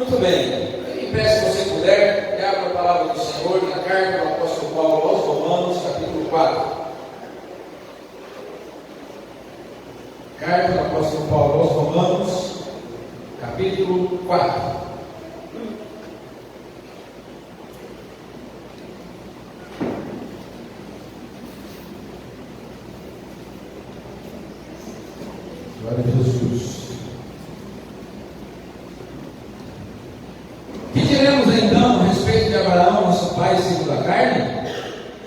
Muito bem, fique em pé se você puder e abra a palavra do Senhor na carta do apóstolo Paulo aos Romanos, capítulo 4. Carta do apóstolo Paulo aos Romanos, capítulo 4. Glória a Jesus. O que diremos então a respeito de Abraão, nosso pai segundo a carne?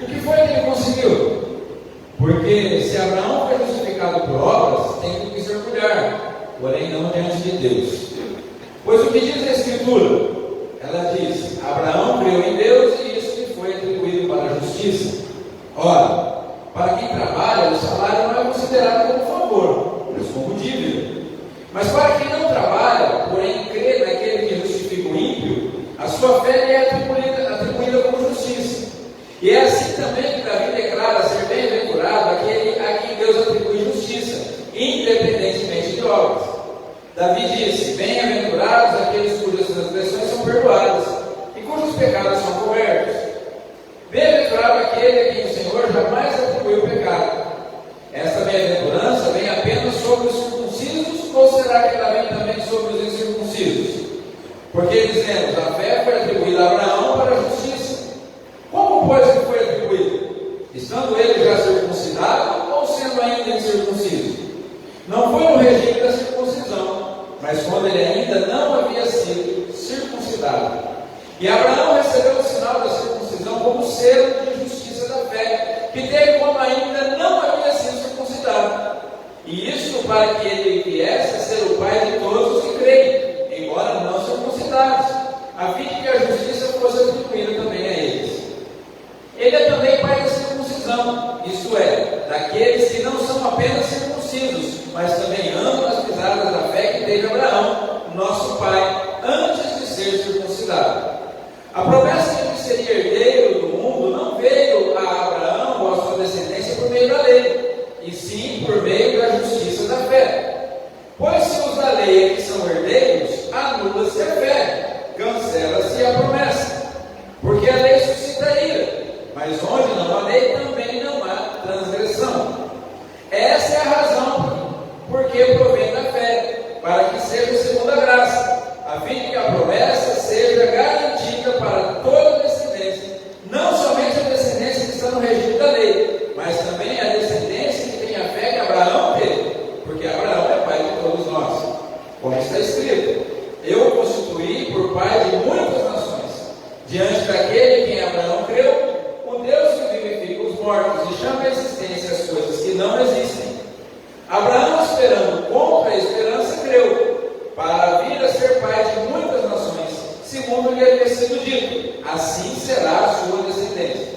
O que foi que ele conseguiu? Porque se Abraão foi justificado por obras, tem do que se orgulhar, porém não diante de Deus. Pois o que diz a Escritura? Ela diz: Abraão creu em Deus e isso lhe foi atribuído para a justiça. Ora, para quem trabalha, o salário não é considerado como favor, mas como dívida. Mas para quem não trabalha, porém crê naquele que justifica o ímpio, a sua fé lhe é atribuída como justiça. E é assim também que Davi declara ser bem-aventurado aquele a quem Deus atribui justiça, independentemente de obras. Davi disse: bem-aventurados aqueles cujas transgressões são perdoadas e cujos pecados são cobertos. Bem-aventurado aquele a quem o Senhor jamais atribuiu pecado. Esta bem-aventurança vem apenas sobre os circuncisos, ou será que ela vem também sobre os incircuncisos? Porque dizemos: a fé foi atribuída a Abraão para a justiça. Como, pois, que foi atribuída? Estando ele já circuncidado, ou sendo ainda incircunciso? Não foi no regime da circuncisão, mas quando ele ainda não havia sido circuncidado. E Abraão recebeu o sinal da circuncisão como selo de justiça da fé, que teve quando ainda não havia sido circuncidado. E isso para que ele viesse a ser o pai de todos os que creem, embora não circuncidados, a fim de que a justiça fosse atribuída também a eles. Ele é também pai da circuncisão, isto é, daqueles que não são apenas circuncisos, mas também andam nas pisadas da fé que teve Abraão, nosso pai, antes de ser circuncidado. A promessa de que seria herdeiro do mundo não veio a Abraão ou a sua descendência por meio da lei, e sim por meio da justiça da fé. Pois se os da lei é que são herdeiros, anula-se a fé, cancela-se a promessa, porque a lei suscita ira, mas onde não há lei também não há transgressão. Essa é a razão porque provém da fé, para que seja segundo a graça, a fim de que a promessa seja garantida para toda a descendência, não somente a descendência que está no regime da lei, mas também a descendência que tem a fé que Abraão teve, porque Abraão é pai de todos nós. Como está escrito: eu o constituí por pai de muitas nações, diante daquele em quem Abraão creu, o Deus que vivifica os mortos e chama à existência as coisas que não existem. Abraão, esperando contra a esperança, creu, para vir a ser pai de muitas nações, segundo lhe havia sido dito: assim será a sua descendência.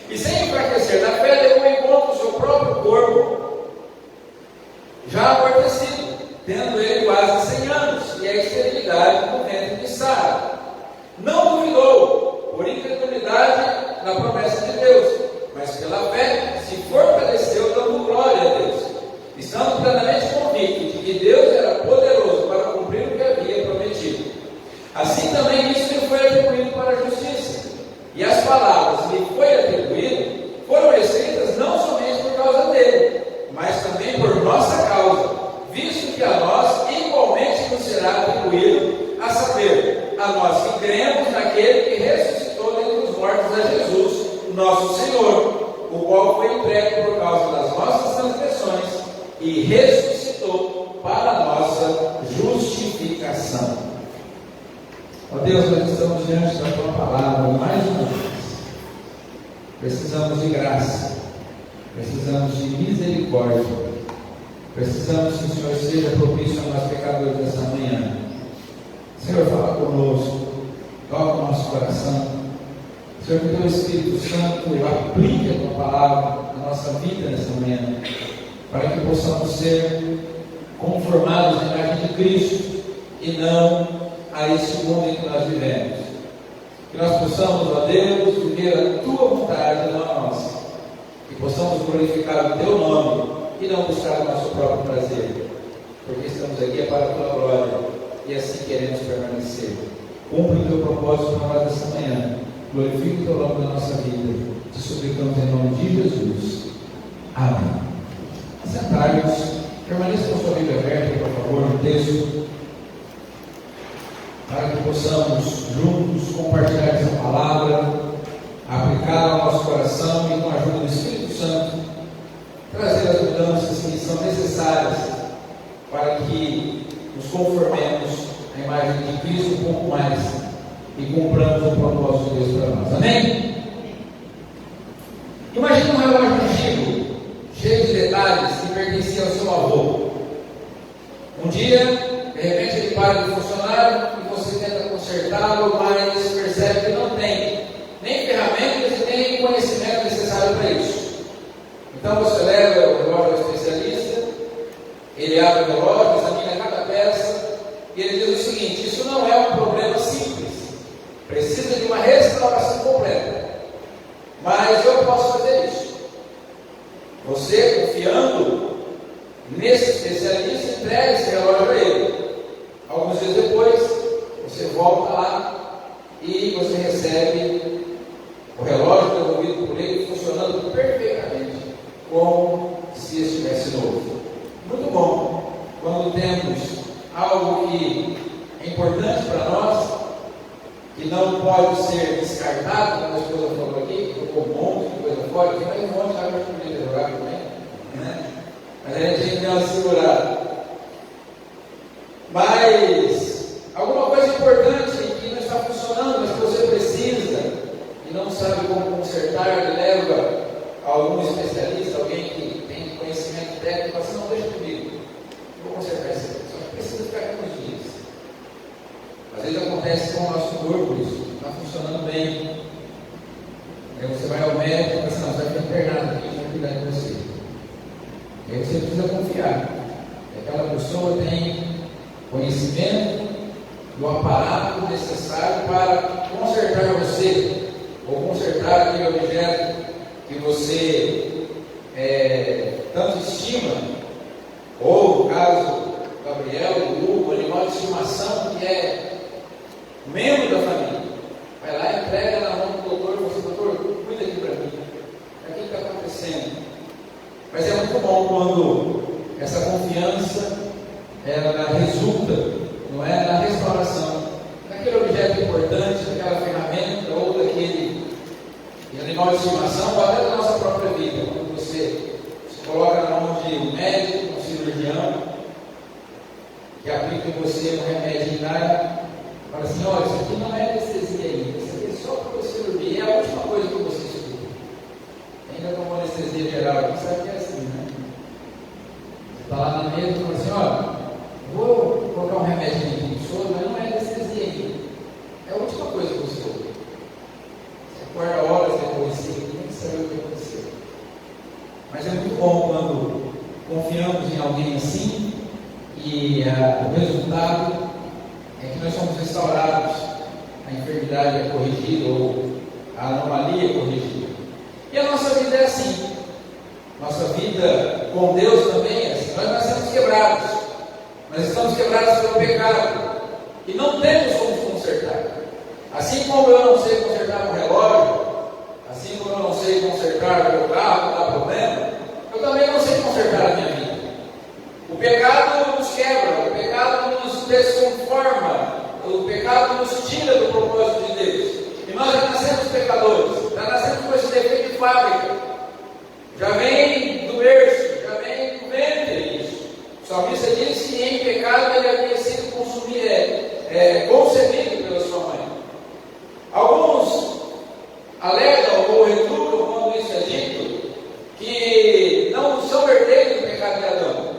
E sem enfraquecer na fé, levou em conta o seu próprio corpo, já amortecido, tendo ele quase 100 anos, e a esterilidade no ventre de Sara. Não duvidou, por incredulidade, na promessa de Deus, mas pela fé se fortaleceu, dando glória a Deus, estando plenamente convicto de que Deus era poderoso para cumprir o que havia prometido. Assim também isso lhe foi atribuído para a justiça. E as palavras lhe foi atribuído foram escritas não somente por causa dele, mas também por nossa causa, visto que a nós igualmente nos será atribuído, a saber, a nós que cremos naquele que ressuscitou dentre os mortos a Jesus, nosso Senhor, o qual foi entregue por causa das nossas transgressões e ressuscitou para a nossa justificação. Ó Deus, nós estamos diante da Tua palavra mais uma vez. Precisamos de graça, precisamos de misericórdia, precisamos que o Senhor seja propício a nós pecadores dessa manhã. Senhor, fala conosco, toca o nosso coração. Senhor, que o Teu Espírito Santo aplique a Tua palavra na nossa vida nessa manhã, para que possamos ser conformados à imagem de Cristo e não a este mundo em que nós vivemos. Que nós possamos, ó Deus, viver a Tua vontade e não a nossa. Que possamos glorificar o Teu nome e não buscar o nosso próprio prazer. Porque estamos aqui para a Tua glória. e assim queremos permanecer. Cumpre o teu propósito para nós essa manhã. Glorifique o teu nome da nossa vida. Te suplicamos em nome de Jesus. Amém. Sentai-vos. Permaneça com sua Bíblia aberta, por favor, no texto, para que possamos juntos compartilhar essa palavra, aplicar ao nosso coração e, com a ajuda do Espírito Santo, trazer as mudanças que são necessárias para que nos conformemos à imagem de Cristo um pouco mais e cumpramos o propósito de Deus para nós. Amém? Imagine um relógio antigo, cheio de detalhes, que pertencia ao seu avô. Um dia, de repente, ele para de funcionar e você tenta consertá-lo, mas percebe que não tem nem ferramentas e nem conhecimento necessário para isso. Então você leva o relógio ao especialista, ele abre o relógio, examina cada peça e ele diz o seguinte: isso não é um problema simples, precisa de uma restauração completa, mas eu posso fazer isso. Você, confiando nesse especialista, entrega esse relógio a ele. Alguns dias depois, você volta lá e você recebe o relógio devolvido por ele, funcionando perfeitamente, como se estivesse novo. Muito bom quando temos algo que é importante para nós, que não pode ser descartado, como a esposa falou aqui, colocou um monte de coisa fora, que mais um monte de água que podia jogar também, né? Mas a gente tem que dar uma segurada. Mas alguma coisa importante que não está funcionando, mas que você precisa e não sabe como consertar, leva a algum especialista, alguém que tem conhecimento técnico, e fala assim: não, deixa comigo, eu vou consertar isso aqui, só que precisa ficar aqui uns dias. Às vezes acontece com o nosso corpo isso, está funcionando bem. Aí você vai ao médico e fala assim: não, você vai ficar internado aqui, eu vou cuidar de você. E aí você precisa confiar que aquela pessoa tem conhecimento do aparato necessário para consertar você, ou consertar aquele objeto que você tanto estima, ou no caso do Gabriel, do Hugo, o animal de estimação que é membro da família, vai lá e entrega na mão do doutor e fala assim: doutor, cuida aqui para mim, o que está acontecendo? Mas é muito bom quando essa confiança ela resulta, não é, na restauração daquele objeto importante, daquela ferramenta ou daquele animal de estimação, ou até da nossa própria vida. Quando você se coloca na mão de um médico, um cirurgião, que aplica em você um remédio diário, fala assim: olha, isso aqui não é anestesia ainda, isso aqui é só para você dormir, é a última coisa que você estuda. Ainda tomou anestesia geral aqui, sabe que é assim, né? Você está lá na mesa e fala assim: olha, vou colocar um remédio aqui de sono, mas não é anestesia ainda, é a última coisa que você ouve. Você acorda horas depois, você nem sabe o que aconteceu. Mas é muito bom quando confiamos em alguém assim e o resultado é que nós somos restaurados, a enfermidade é corrigida ou a anomalia é corrigida. E a nossa vida é assim. Nossa vida com Deus também é assim. Nós nascemos quebrados. Nós estamos quebrados pelo pecado e não temos como consertar. Assim como eu não sei consertar um relógio, assim como eu não sei consertar o meu carro, não dá problema, eu também não sei consertar a minha vida. O pecado nos quebra, o pecado nos desconforma, o pecado nos tira do propósito de Deus. E nós já nascemos pecadores, já nascemos com esse defeito de fábrica, já vem do berço, já vem do ventre isso. O salmista diz que em pecado ele havia sido concebido pela sua mãe. Alguns alegam ou retrucam quando isso é dito, que não são herdeiros do pecado de Adão.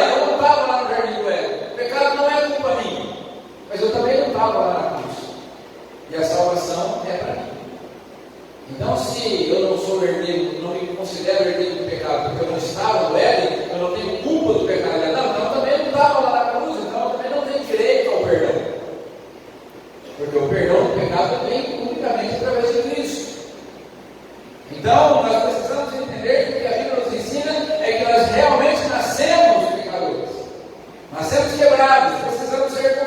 Eu não estava lá no jardim do Éden, o pecado não é culpa minha, mas eu também não estava lá na cruz, e a salvação é para mim. Então, se eu não sou herdeiro, não me considero herdeiro do pecado, porque eu não estava no Éden, eu não tenho culpa do pecado de Adão, então eu também não estava lá na cruz, então eu também não tenho direito ao perdão, porque o perdão do pecado vem unicamente através de Cristo. Então, nós precisamos entender que o que a Bíblia nos ensina é que nós realmente nascemos pecadores, nascemos quebrados, precisamos ser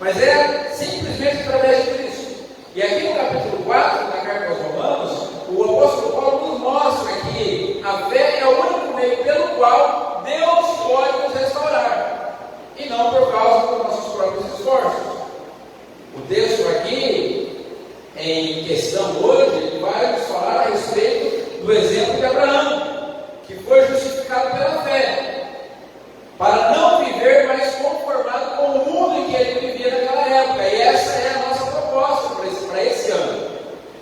mas é simplesmente através de Cristo. E aqui no capítulo 4 da carta aos Romanos, o apóstolo Paulo nos mostra que a fé é o único meio pelo qual Deus pode nos restaurar, e não por causa dos nossos próprios esforços. O texto aqui, em questão hoje, ele vai nos falar a respeito do exemplo de Abraão, que foi justificado pela fé, para não viver mais conformado com o mundo em que ele vivia naquela época. E essa é a nossa proposta para esse ano.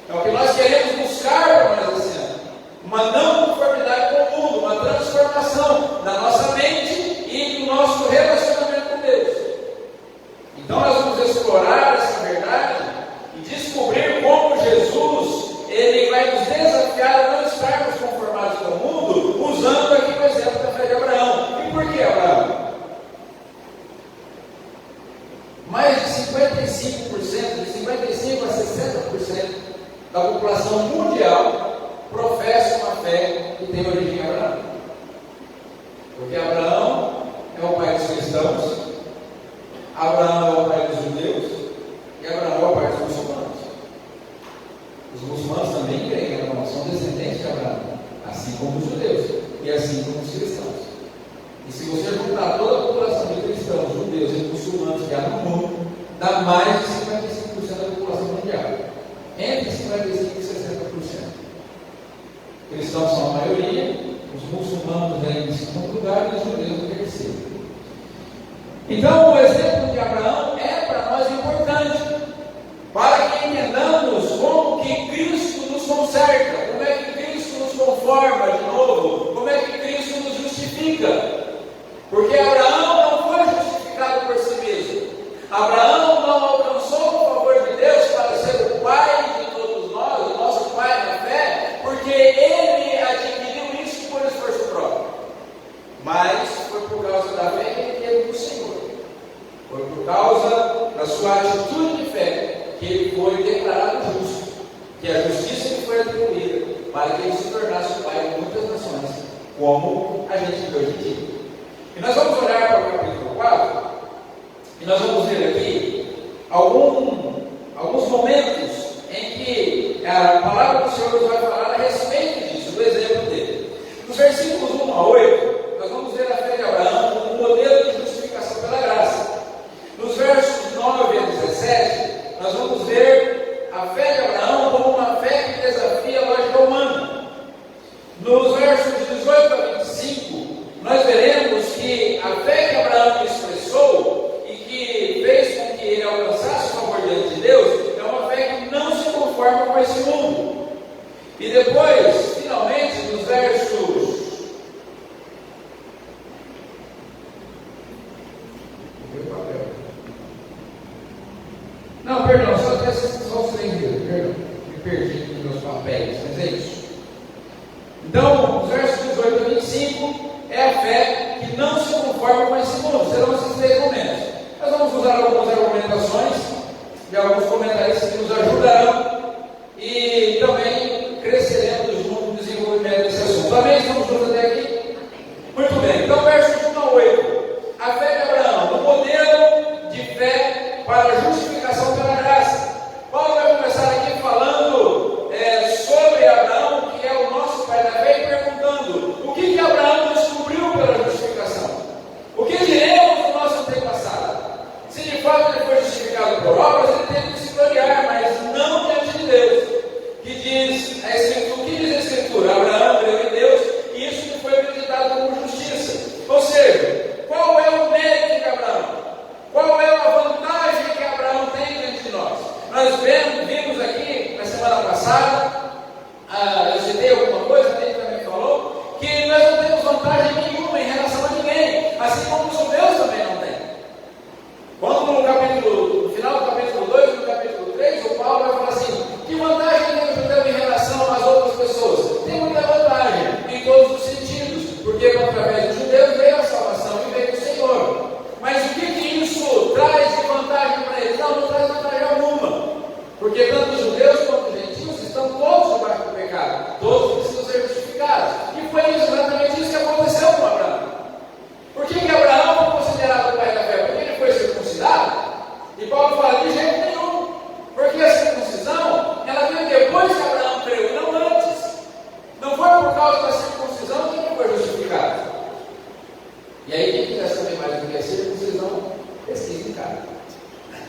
É o que nós queremos buscar para nós esse ano. Uma não conformidade com o mundo, uma transformação na nossa mente e no nosso relacionamento com Deus. Então nós vamos explorar essa verdade e descobrir como Jesus ele vai nos desafiar a não estarmos conformados com o mundo, usando aqui o exemplo da fé de Abraão. E por que Abraão? Mais de 55%, de 55% a 60% da população mundial professa uma fé que tem origem em Abraão. Porque Abraão é o pai dos cristãos, Abraão é o pai dos judeus e Abraão é o pai dos muçulmanos. Os muçulmanos também creem que Abraão são descendentes de Abraão, assim como os judeus e assim como os cristãos. E se você juntar toda a população de cristãos, judeus e muçulmanos que há no mundo, dá mais de 55% da população mundial. Entre 55% e 60%. Cristãos são a maioria, os muçulmanos vêm em segundo lugar e os judeus em terceiro. Então, o exemplo de Abraão é para nós importante, para que entendamos como que Cristo nos conserta, como é que Cristo nos conforma de novo, como é que Cristo nos justifica. Porque Abraão não foi justificado por si mesmo. Abraão não alcançou o favor de Deus para ser o pai de todos nós, o nosso pai na fé, porque ele adquiriu isso por esforço próprio. Mas foi por causa da fé que ele teve no Senhor. Foi por causa da sua atitude de fé que ele foi declarado justo, que a justiça lhe foi atribuída para que ele se tornasse o pai de muitas nações, como a gente vê hoje em dia. E nós vamos olhar para o capítulo 4 e nós vamos ver aqui alguns momentos em que a palavra do Senhor nos vai falar a respeito disso, do exemplo dele. Nos versículos 1 a 8, nós vamos ver a fé de Abraão como um modelo de justificação pela graça. Nos versos 9 a 17, nós vamos ver a fé de Abraão como uma fé que desafia a lógica humana. Nos versos 18 a 25, nós veremos que a fé que Abraão expressou e que fez com que ele alcançasse o favor diante de Deus é uma fé que não se conforma com esse mundo. E depois, finalmente, nos versos só os 3 dedos, perdão, me perdi nos meus papéis, mas é isso. Então, os versos 18 a 25 é a fé que não se conforma com esse mundo. Serão esses 3 momentos. Nós vamos usar algumas argumentações de alguns comentaristas que nos ajudarão e também cresceremos junto no desenvolvimento desse assunto. Amém? Estamos juntos até aqui? Muito bem. Então, versos 1 a 8. A fé de Abraão, um modelo de fé para a justificação pela graça. Paulo vai começar aqui falando sobre Abraão, que é o nosso pai da fé, e perguntando o que Abraão descobriu pela justificação. O que diremos do nosso antepassado? Se de fato ele foi justificado por obras, ele tem que se gloriar, mas não diante de Deus. Que diz a Escritura, o que diz a Escritura? Abraão creu em Deus e isso lhe foi acreditado como justiça. Ou seja, qual é o mérito de Abraão? Qual é a vantagem que Abraão tem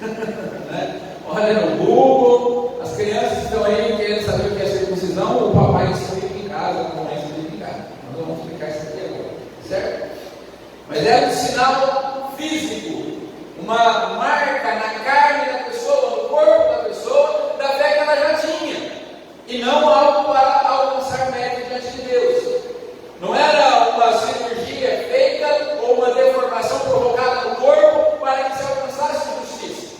Né? Olha no Google, as crianças estão aí querendo saber o que é circuncisão, o papai explica em casa, a mamãe explica em casa. Nós vamos explicar isso aqui agora, certo? Mas é um sinal físico, uma marca na carne da pessoa, no corpo da pessoa, da fé que ela já tinha, e não algo para alcançar mérito diante de Deus. Não era uma cirurgia feita ou uma deformação provocada no corpo para que se alcançasse justiça.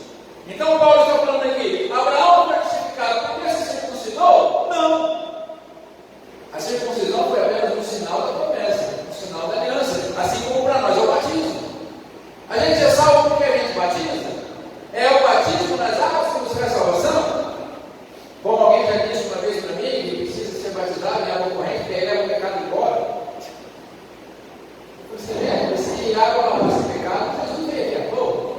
Então Paulo está falando aqui, Abraão foi justificado porque se circuncidou? Não. A circuncisão foi apenas um sinal da promessa, um sinal da aliança, assim como para nós é o batismo. A gente é salvo porque a gente batiza? É o batismo nas águas que nos traz salvação? Como alguém já disse uma vez para mim, que precisa ser batizado em água corrente, que aí leva o pecado embora. Você vê, se água lavasse o pecado, Jesus veio aqui a pouco.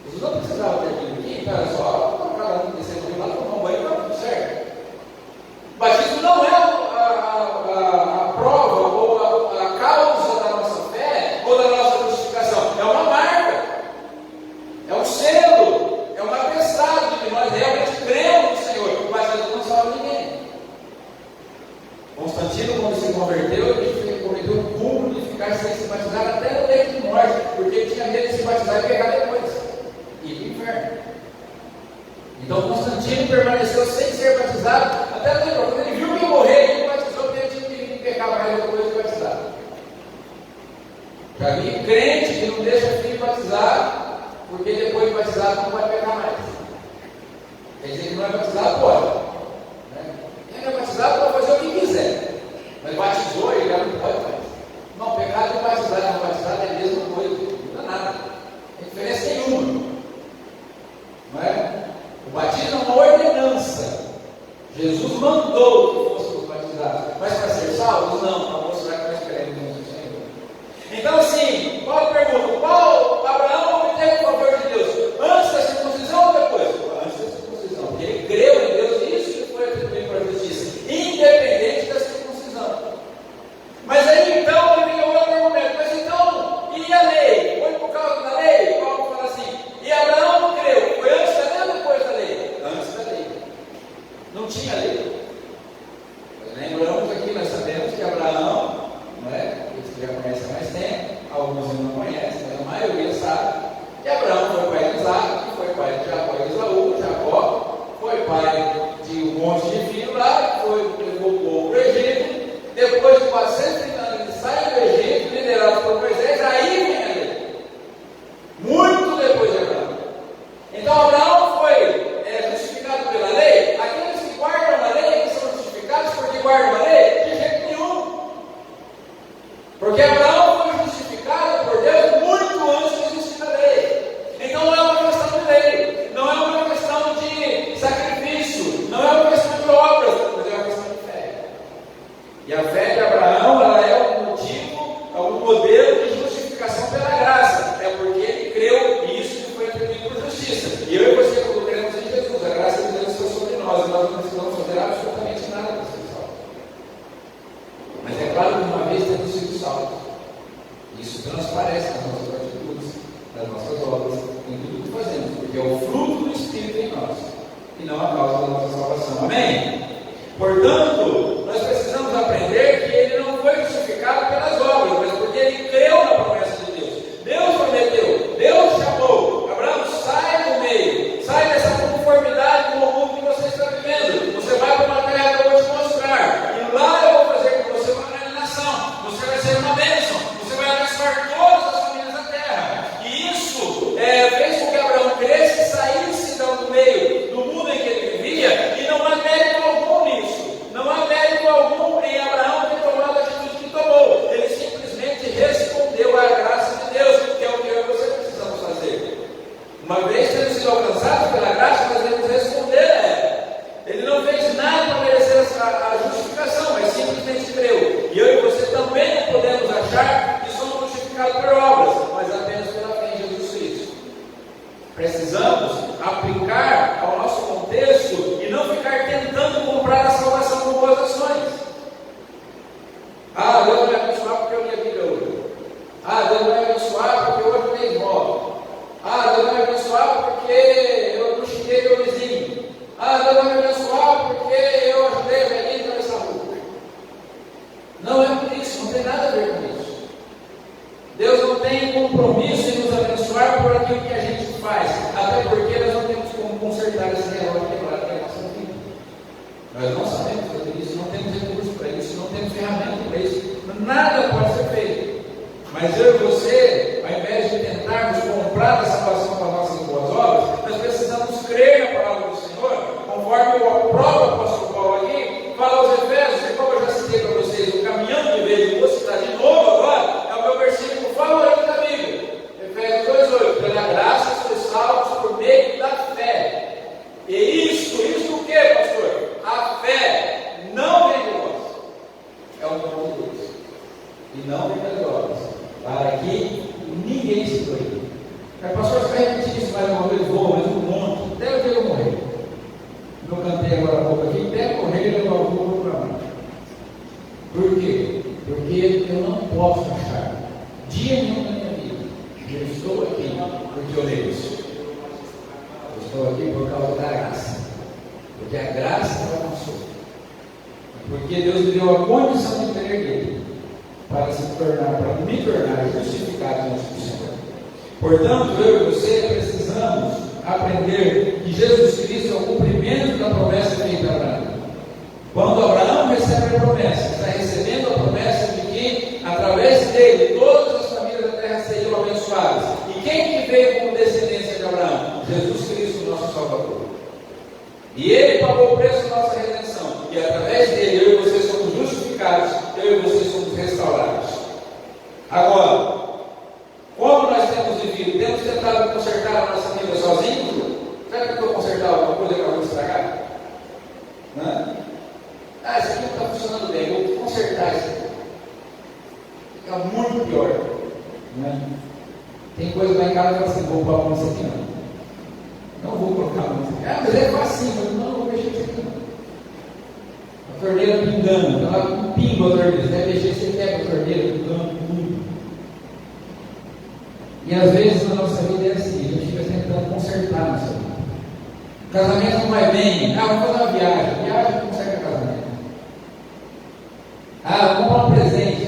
Jesus não precisava ter vindo aqui, então era só cada um descer do lado, tomar um banho e estava tudo certo. O batismo não é a prova ou a causa da nossa fé ou da nossa justificação. É uma marca, é um selo, é uma atestado de que nós realmente cremos no Senhor. O batismo não salva ninguém. Constantino, quando se converteu, ele cometeu o cúmulo de ficar sem se batizar até no leito de morte, porque ele tinha medo de se batizar e pegar depois. E ir para o inferno. Então Constantino permaneceu sem ser batizado até o leito. Quando ele viu que ia morrer, ele batizou porque ele tinha que pecar mais depois de batizar. Já vi crente que não deixa o filho batizar, porque depois de batizado não vai pecar mais. Quer dizer que não é batizado, pode. Né? Quem não é batizado pode fazer o que quiser. Mas batizou, ele já não pode mais. Não, pecado de batizado e não batizado é a mesma coisa. Não dá nada. Não tem diferença nenhuma. Não é? O batismo é uma ordenança. Jesus mandou que fôssemos batizados. Mas para ser salvos, não. Para mostrar que nós queremos no Senhor. Então, assim, Paulo pergunta: Abraão obteve o favor de Deus antes da circuncisão ou depois? Antes da circuncisão. Porque ele creu em Deus e isso que foi atribuído para a justiça, independente da circuncisão. Mas aí então ele vem outro argumento: mas então, e a lei? Foi por causa da lei? Paulo fala assim: e Abraão não creu? Foi antes da lei ou depois da lei? Antes da lei. Não tinha lei. Mas lembramos aqui, nós sabemos que Abraão, não é? Eles que já conhecem há mais tempo, alguns não conhecem, mas a maioria sabe que Abraão foi pai de Isaac, que foi pai de Jacó e Esaú. Jacó foi pai de um monte de filhos lá, levou o povo para o Egito. Depois de 430 anos, ele sai do Egito, liderado por Moisés, aí vem a lei. Muito depois de Abraão. Então Abraão foi justificado pela lei. Aqueles que guardam a lei, que são justificados porque guardam a lei, de jeito nenhum. Porque Abraão foi justificado por Deus muito antes de existir a lei. Então não é uma questão de lei, não é uma questão de sacrifício, não é uma questão de obras, mas é uma questão de fé. E a fé de Abraão, ela é um motivo, é um modelo de justificação pela graça. É porque ele creu nisso que foi atribuído por justiça. E eu e você, quando cremos em Jesus, a graça de Deus foi sobre nós, e nós não precisamos fazer absolutamente nada para ser salvos. Mas é claro que uma vez temos sido salvos, isso transparece nas nossas atitudes, nas nossas obras, em tudo que fazemos, porque é o fruto do Espírito em nós, e não a causa da nossa salvação. Amém? Portanto, nós precisamos aprender que ele não foi justificado pelas obras, mas porque ele creu na promessa de Deus. Deus prometeu, Deus chamou: Abraão, sai do meio, sai dessa conformidade com o mundo que você está vivendo. Você vai para uma terra que eu vou te mostrar, e lá eu vou fazer com você uma grande nação. Você vai ser uma bênção, você vai abençoar todas as famílias da terra. E isso fez com que Abraão cresça e saísse do meio do mundo em que ele vivia, e não há mérito algum nisso. Não há mérito algum em Abraão ter tomado a atitude que tomou. Ele simplesmente respondeu à graça de Deus, que é o que eu e você precisamos fazer. Uma vez tendo sido alcançados pela graça, nós devemos responder a ela. Ele não fez nada para merecer a justificação, mas simplesmente creu. E eu e você também não podemos achar que somos justificados por obras, mas apenas pela fé em Jesus Cristo. Precisamos aplicar ao nosso contexto e não ficar tentando comprar a salvação com boas ações. Ah, Deus vai me abençoar porque eu minha vida hoje. Ah, Deus vai me abençoar porque hoje eu tenho imóvel. Ah, Deus vai me abençoar porque Nós não sabemos fazer isso, não temos recursos para isso, não temos ferramenta para isso, nada pode ser feito. Mas eu e você, ao invés de tentarmos comprar a salvação com as nossas boas obras, nós precisamos crer na palavra do Senhor, conforme o próprio apóstolo Paulo aqui fala aos Efésios, e como eu já citei para vocês, o caminhão de vez, eu vou citar de novo agora, é o meu versículo favorito da Bíblia. Efésios 2,8: pela graça sois salvos por meio da fé. E isso o que, pastor? A fé não vem de nós, é o dom de Deus, e não vem das obras, para que ninguém se glorie. Mas, pastor, você vai repetir isso mais uma vez? Vou, mas um monte, até o dia eu morrer. Eu cantei agora há pouco aqui, até morrer eu não vou para lá. Por quê? Porque eu não posso achar dia nenhum na minha vida. Eu estou aqui porque eu mereço. Eu estou aqui por causa da graça. Porque a graça me alcançou. Porque Deus me deu a condição de crer nele, para me tornar justificado diante do Senhor. Portanto, eu e você precisamos aprender que Jesus Cristo é o cumprimento da promessa feita a Abraão. Quando Abraão recebe a promessa, está recebendo a promessa de que, através dele, todas as famílias da terra seriam abençoadas. E quem que veio como descendência de Abraão? Jesus Cristo, nosso Salvador. E ele pagou o preço da nossa redenção. E através dele, eu e você somos justificados, eu e você somos restaurados. Agora, como nós temos vivido? Temos tentado consertar a nossa vida sozinhos? Será que eu estou consertar alguma coisa que eu vou estragar? Não? Ah, isso aqui não está funcionando bem, eu vou consertar isso aqui. Fica muito pior. Né? Tem coisa lá em casa que eu assim, vou pôr a mão nisso aqui não. Não vou colocar a mão nisso aqui. Ah, mas é facinho, mas não vou mexer nisso aqui não. A torneira pingando, ela não pinga a torneira, você deve mexer, você quebra a torneira pingando tudo. E às vezes na nossa vida é assim, a gente fica tentando consertar a nossa vida. O casamento não vai bem, vamos fazer uma viagem, viagem conserta o casamento. Vamos comprar um presente,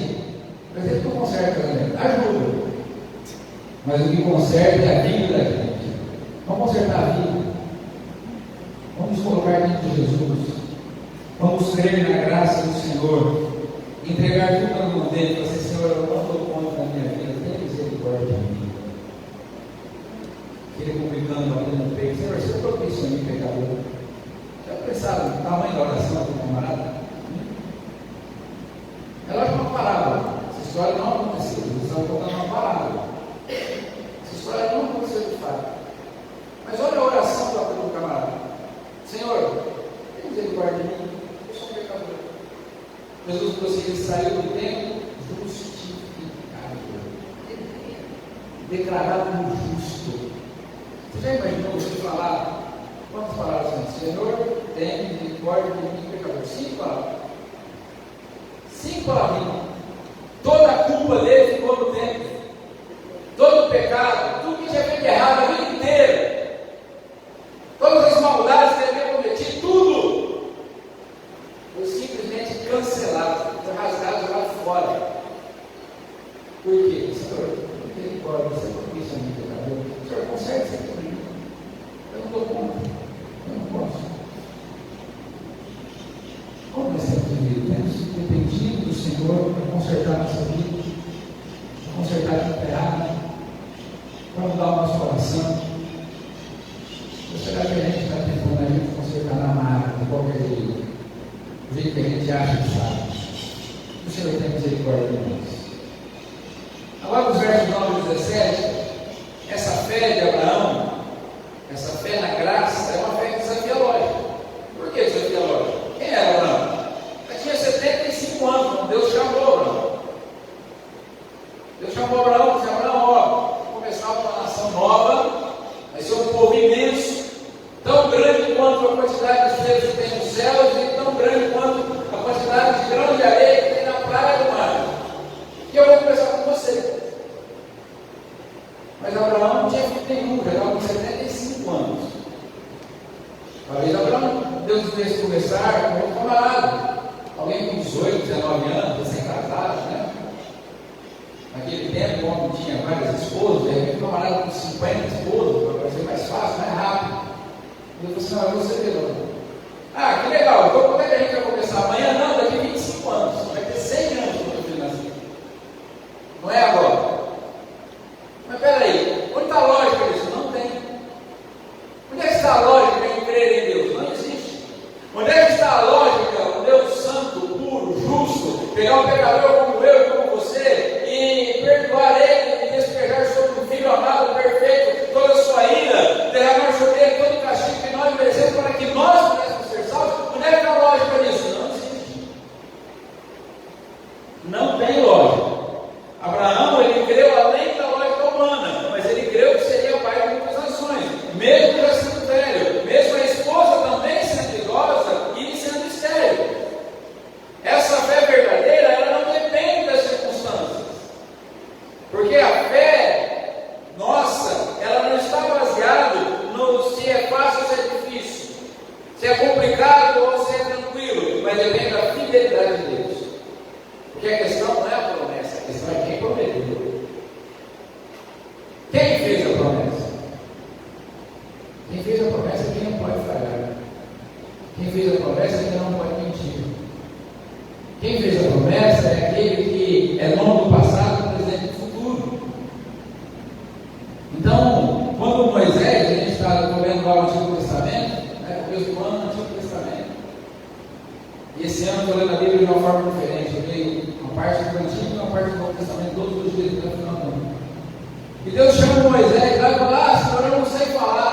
o presente não conserta o casamento, ajuda. Mas o que conserta é a vida da gente. Vamos consertar a vida. Vamos colocar dentro de Jesus. Vamos crer na graça do Senhor. Entregar tudo na mão dele. Falar assim, Senhor, eu não dou conta da minha vida. Tem misericórdia de mim. Ele publicando aqui no peito. Senhor, você propício a mim, pecador. Já pensaram no tamanho da oração do camarada? É lógico uma parábola. Essa história não aconteceu. Eles estão contando uma parábola. Essa história não aconteceu de fato. Mas olha a oração do camarada. Senhor, tem misericórdia de mim? Eu sou um pecador. Jesus prosseguiu, saiu do templo justificado, declarado como justo. Você já imaginou você falar quantas palavras são? Senhor, tem misericórdia de mim, pecador. 5 palavras. 5 palavras. Toda a culpa dele ficou no templo. Todo o pecado, tudo que já fez de errado a vida inteira, todas as maldades que ele havia cometido, tudo foi simplesmente cancelado, foi rasgado lá fora. Por quê? Senhor, misericórdia, você não isso a mim, pecador. Senhor, consegue isso aqui para mim? Eu não dou conta, eu não posso. Como nós temos vivido? Temos dependido do Senhor para consertar a nossa vida, para consertar aquilo que está errado, para mudar o nosso coração. Ou será que a gente está tentando a gente consertar na marca, de qualquer jeito, do jeito que a gente acha que sabe? O Senhor tem misericórdia de nós. Agora, nos versos 9 e 17, essa fé de Abraão, essa fé na graça, é uma fé que desafia a lógica. Por que desafia a lógica? Quem era Abraão? Ele tinha 75 anos, quando Deus chamou Abraão. Deus chamou Abraão e disse: Abraão, começar uma nação nova, vai ser um povo imenso, tão grande quanto a quantidade de estrelas que tem nos céus e tão grande quanto a quantidade de grãos de areia que tem na praia do mar. E eu vou começar com você. Mas Abraão não tinha filho nenhum, já estava com 75 anos. Talvez Abraão, Deus devesse começar com um camarada, alguém com 18, 19 anos, recém-casado, né? Naquele tempo, o homem tinha várias esposas, e aí um camarada com 50 esposas, para ser mais fácil, mais rápido. E eu falei assim: não, eu vou ser melhor. Que legal, então como é pensar, amanhã não, daqui 25 anos, vai ter 100 anos quando eu filho nascer. Não é agora. Mas peraí, onde está a lógica disso? Não tem. Onde é que está a lógica em crer em Deus? Não existe. Onde é que está a lógica, um Deus santo, puro, justo, pegar um pecador como eu e como você e perdoar ele e despejar sobre o Filho amado, perfeito, toda a sua ira, derramar sobre ele todo o castigo que nós merecemos para que nós pudéssemos ser salvos? Onde é que está a lógica nisso? Não existe. Não tem lógica. Abraão, ele creu além da lógica humana, mas ele creu que seria pai de muitas nações, mesmo já sendo velho, mesmo a esposa também sendo idosa e sendo estéril. Essa fé verdadeira, ela não depende das circunstâncias, porque a fé nossa, ela não está baseada no se é fácil ou se é difícil, se é complicado ou se é tranquilo, mas depende da fidelidade de Deus. Porque a questão não é a promessa, a questão é quem prometeu. Quem fez a promessa? Quem fez a promessa é quem não pode falhar. Quem fez a promessa é quem não pode mentir. Quem fez a promessa é aquele que é dono do passado, do presente e do futuro. Então, quando Moisés, a gente está vendo lá o Antigo Testamento, começo do ano no Antigo Testamento. E esse ano eu estou lendo a Bíblia de uma forma diferente. Eu leio uma parte do Antigo e uma parte do Novo Testamento todos os dias até o final do ano. E Deus chama Moisés lá e fala: Senhor, eu não sei falar.